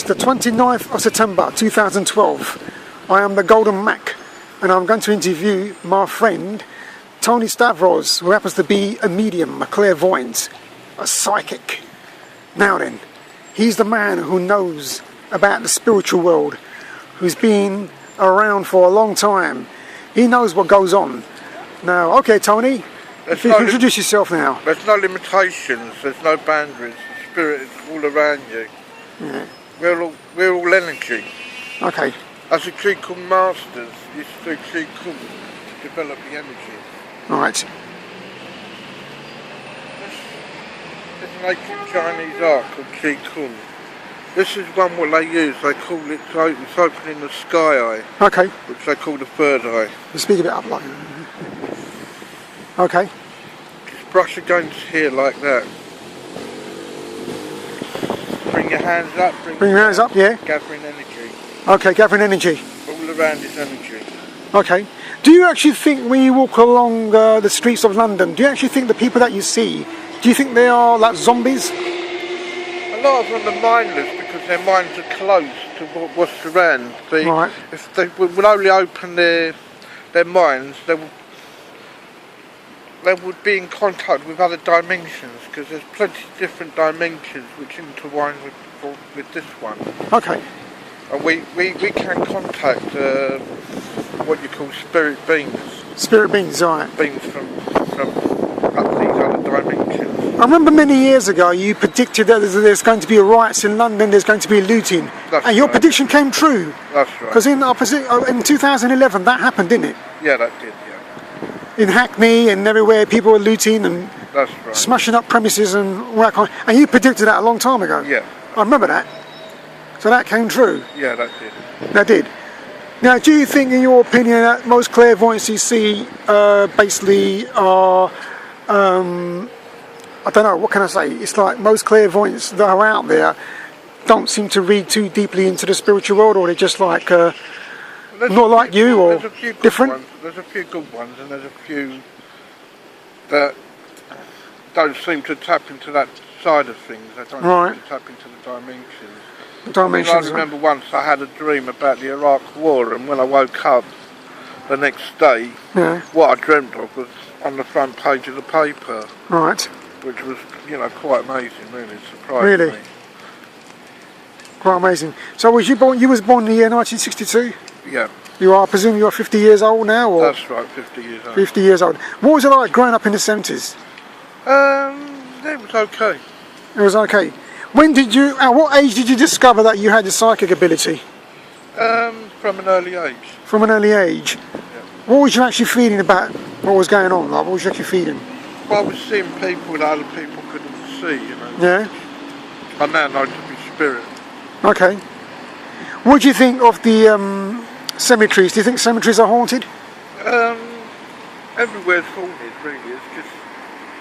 It's the 29th of September 2012. I am the Golden Mac, and I'm going to interview my friend Tony Stavros, who happens to be a medium, a clairvoyant, a psychic. Now then, he's the man who knows about the spiritual world, who's been around for a long time. He knows what goes on. Now, okay, Tony, if you can introduce yourself now. There's no limitations, there's no boundaries. The spirit is all around you. Yeah. We're all energy. Okay. As the Qigong masters used to do Qigong to develop the energy. Right. This is an ancient Chinese art called Qigong. This is one what they use, they call it it's opening the sky eye. Okay. Which they call the third eye. Speak a bit up like. Okay. Just brush against here like that. Bring your hands up. Bring your hands up, yeah. Gathering energy. Okay, gathering energy. All around is energy. Okay. Do you actually think when you walk along the streets of London, do you actually think the people that you see, do you think they are like zombies? A lot of them are mindless because their minds are closed to what's around. Right. If they would only open their minds, they would be in contact with other dimensions, because there's plenty of different dimensions which intertwine with this one. Okay. And we can contact what you call spirit beings. Spirit beings, right. Beings from up these other dimensions. I remember many years ago you predicted that there's going to be riots in London, there's going to be looting. That's and your right. prediction came true. That's right. Because in 2011 that happened, didn't it? Yeah, that did, yeah. In Hackney and everywhere, people were looting and That's right. smashing up premises and all that kind of, and you predicted that a long time ago. Yeah. I remember that. So that came true. Yeah, that did. That did. Now, do you think, in your opinion, that most clairvoyants you see basically are, I don't know, what can I say? It's like most clairvoyants that are out there don't seem to read too deeply into the spiritual world, or they're just like, not like you, or different? There's a few good ones, and there's a few that don't seem to tap into that side of things. They don't seem to tap into the dimensions. I remember once I had a dream about the Iraq War, and when I woke up the next day, what I dreamt of was on the front page of the paper. Right. Which was, quite amazing, really, surprising me. Quite amazing. So was you born? You was born in the year 1962? Yeah. You are, I presume you're 50 years old now, or? That's right, 50 years old. 50 years old. What was it like growing up in the 70s? It was okay. It was okay. When did you? At what age did you discover that you had the psychic ability? From an early age. From an early age. Yeah. What was you actually feeling about what was going on? Like, what was you actually feeling? Well, I was seeing people that other people couldn't see, Yeah. I now know to be spirit. Okay. What do you think of the cemeteries? Do you think cemeteries are haunted? Everywhere's haunted, really. It's just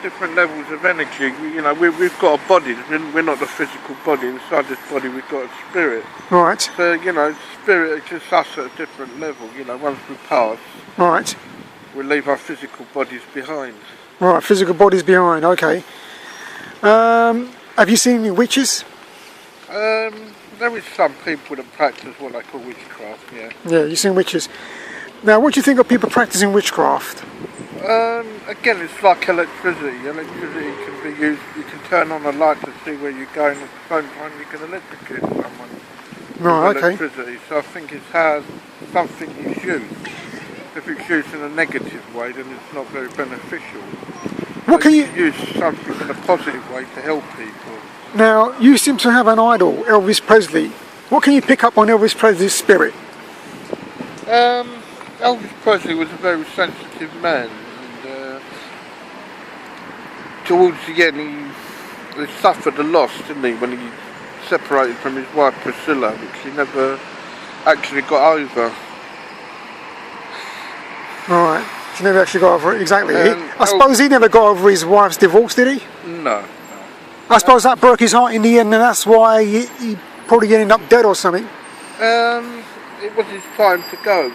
different levels of energy. We've got a body. We're not the physical body. Inside this body, we've got a spirit. Right. So, spirit is just us at a different level. Once we pass, right, we leave our physical bodies behind. Right, physical bodies behind. Okay. Have you seen any witches? There is some people that practice what they call witchcraft, yeah. Yeah, you've seen witches. Now, what do you think of people practicing witchcraft? Again, it's like electricity. Electricity can be used, you can turn on a light to see where you're going, at the same time you can electrocute someone. Right, okay. Electricity. So I think it's how something is used. If it's used in a negative way, then it's not very beneficial. What can you use something in a positive way to help people? Now, you seem to have an idol, Elvis Presley. What can you pick up on Elvis Presley's spirit? Elvis Presley was a very sensitive man, and towards the end he suffered a loss, didn't he, when he separated from his wife Priscilla, which he never actually got over. Right, he never actually got over it, exactly. I suppose he never got over his wife's divorce, did he? No. I suppose that broke his heart in the end, and that's why he probably ended up dead or something. It was his time to go,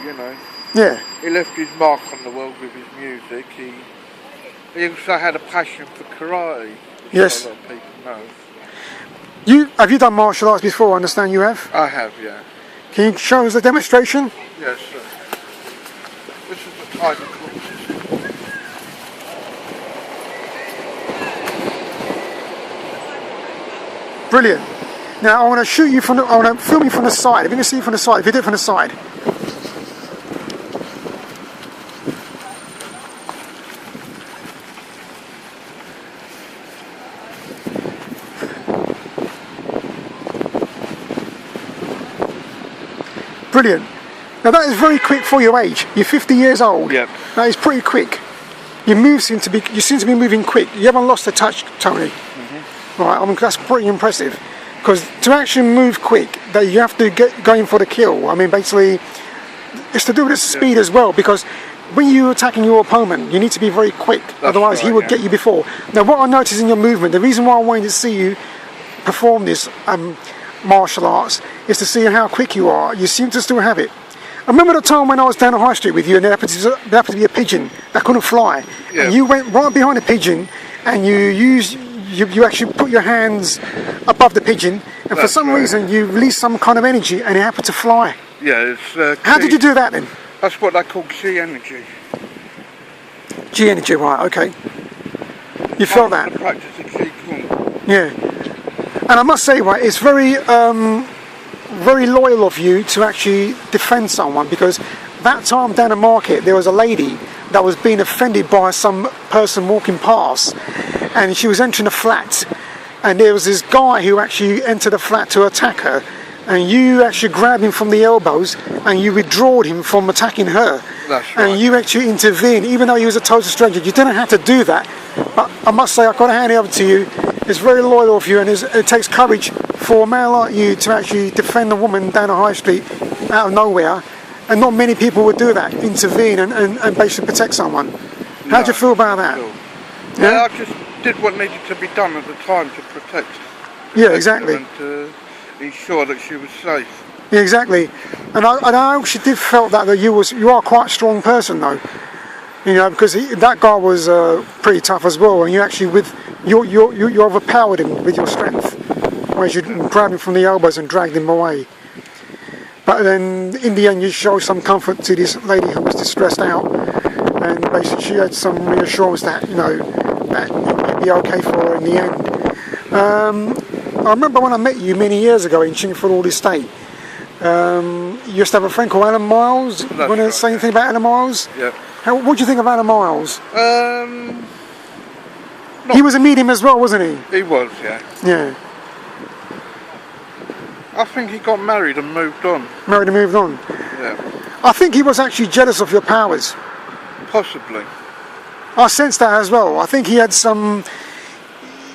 Yeah. He left his mark on the world with his music. He also had a passion for karate. Yes. A lot of people know. Have you done martial arts before? I understand you have. I have, yeah. Can you show us a demonstration? Yes, sir. This is the Tiger Claw system. Brilliant. Now I want to shoot you from I want to film you from the side. If you can see from the side, if you do it from the side. Brilliant. Now that is very quick for your age. You're 50 years old. Yep. That is pretty quick. You seem to be moving quick. You haven't lost the touch, Tony. Mm-hmm. Right. I mean, that's pretty impressive. Because to actually move quick, that you have to get going for the kill. I mean, basically, it's to do with the speed as well. Because when you're attacking your opponent, you need to be very quick. Otherwise, he would get you before. Now, what I noticed in your movement, the reason why I wanted to see you perform this martial arts is to see how quick you are. You seem to still have it. I remember the time when I was down the high street with you and there happened to be a pigeon that couldn't fly. Yeah. And you went right behind the pigeon and you actually put your hands above the pigeon and for some reason you released some kind of energy and it happened to fly. Yeah, it's... How did you do that then? That's what they call G energy. G energy, right, okay. You felt that? The practice of G Kung. Yeah. And I must say, right, it's very, very loyal of you to actually defend someone because that time down the market there was a lady that was being offended by some person walking past and she was entering a flat and there was this guy who actually entered the flat to attack her and you actually grabbed him from the elbows and you withdrawed him from attacking her. That's right. And you actually intervened even though he was a total stranger. You didn't have to do that, but I must say I've got to hand it over to you. It's very loyal of you and it takes courage for a man like you to actually defend a woman down a high street out of nowhere, and not many people would do that, intervene and basically protect someone. How do you feel about that? Yeah, I just did what needed to be done at the time to protect exactly. And to ensure that she was safe. Yeah, exactly. And I actually did felt that you are quite a strong person though. You know, because that guy was pretty tough as well, and you actually you overpowered him with your strength, whereas you grabbed him from the elbows and dragged him away. But then in the end, you showed some comfort to this lady who was distressed out, and basically she had some reassurance that that it would be okay for her in the end. I remember when I met you many years ago in Chingford Estate. You used to have a friend called Alan Miles. Do you want to say anything about Alan Miles? Yeah. What do you think of Alan Miles? He was a medium as well, wasn't he? He was, yeah. Yeah. I think he got married and moved on. Married and moved on? Yeah. I think he was actually jealous of your powers. Possibly. I sensed that as well. I think he had some...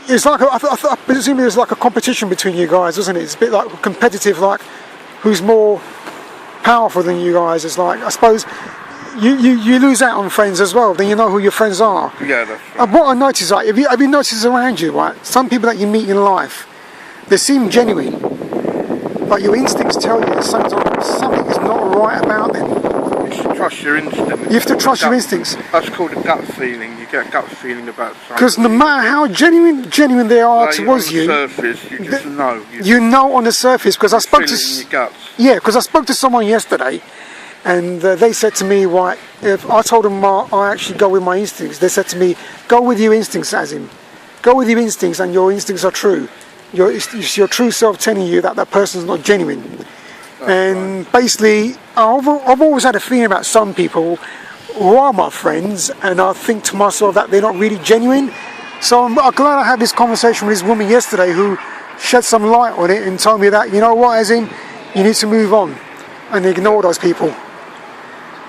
It's like I presume it was like a competition between you guys, wasn't it? It's a bit like competitive, like who's more powerful than you guys. It's like, I suppose... You lose out on friends as well, then you know who your friends are. Yeah, that's right. And what I notice, like, have you noticed around you, right, some people that you meet in life, they seem genuine, but your instincts tell you that sometimes something is not right about them. You should trust your instincts. You have to trust your instincts. That's called a gut feeling. You get a gut feeling about something. Because no matter how genuine they are towards you, on the surface, you just know. You know on the surface, because I spoke to... in your guts. Yeah, because I spoke to someone yesterday, and they said to me, right, if I told them I actually go with my instincts, they said to me, go with your instincts, Azim. Go with your instincts, and your instincts are true. It's your true self telling you that that person's not genuine. That's and basically, I've always had a feeling about some people who are my friends, and I think to myself that they're not really genuine. So I'm glad I had this conversation with this woman yesterday who shed some light on it and told me that, you know what, Azim, you need to move on and ignore those people.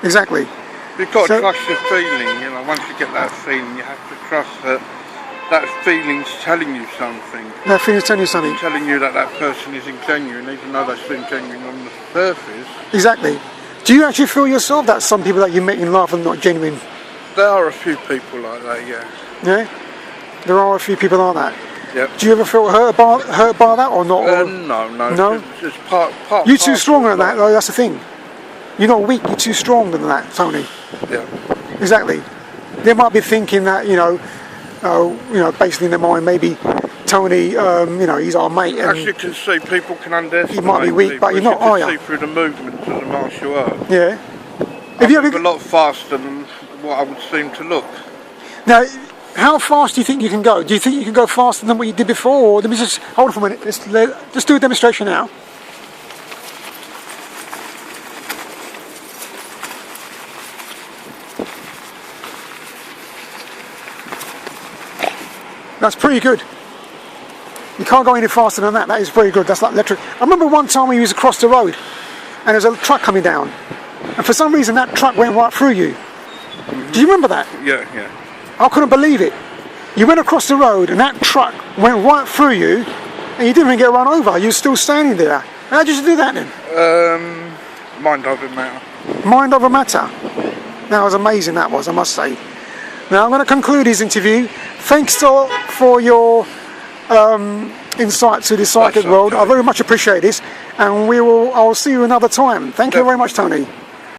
Exactly. You've got to trust your feeling, once you get that feeling, you have to trust that that feeling's telling you something. That feeling's telling you something. It's telling you that that person isn't genuine, even though they seem genuine on the surface. Exactly. Do you actually feel yourself that some people that you met in life are not genuine? There are a few people like that, yeah. Yeah? There are a few people like that? Yep. Do you ever feel hurt by that or not? No. It's part you're too strong than that, though, that's the thing. You're not weak, you're too strong than that, Tony. Yeah. Exactly. They might be thinking that, basically in their mind, maybe Tony, you know, he's our mate. As you can see, people can underestimate. You might be weak, but you're not, are you? You can see through the movements of the martial art. Yeah. I move a lot faster than what I would seem to look. Now, how fast do you think you can go? Do you think you can go faster than what you did before? Or let me just hold on for a minute. Let's do a demonstration now. That's pretty good. You can't go any faster than that. That is very good. That's like electric. I remember one time we was across the road and there was a truck coming down, and for some reason that truck went right through you. Do you remember that? Yeah, yeah. I couldn't believe it. You went across the road and that truck went right through you and you didn't even get run over. You were still standing there. How did you do that then? Mind over matter. Mind over matter. That was amazing, that was, I must say. Now I'm going to conclude this interview. Thanks for your insight to the psychic world. I very much appreciate this, and I will see you another time. Thank you very much, Tony.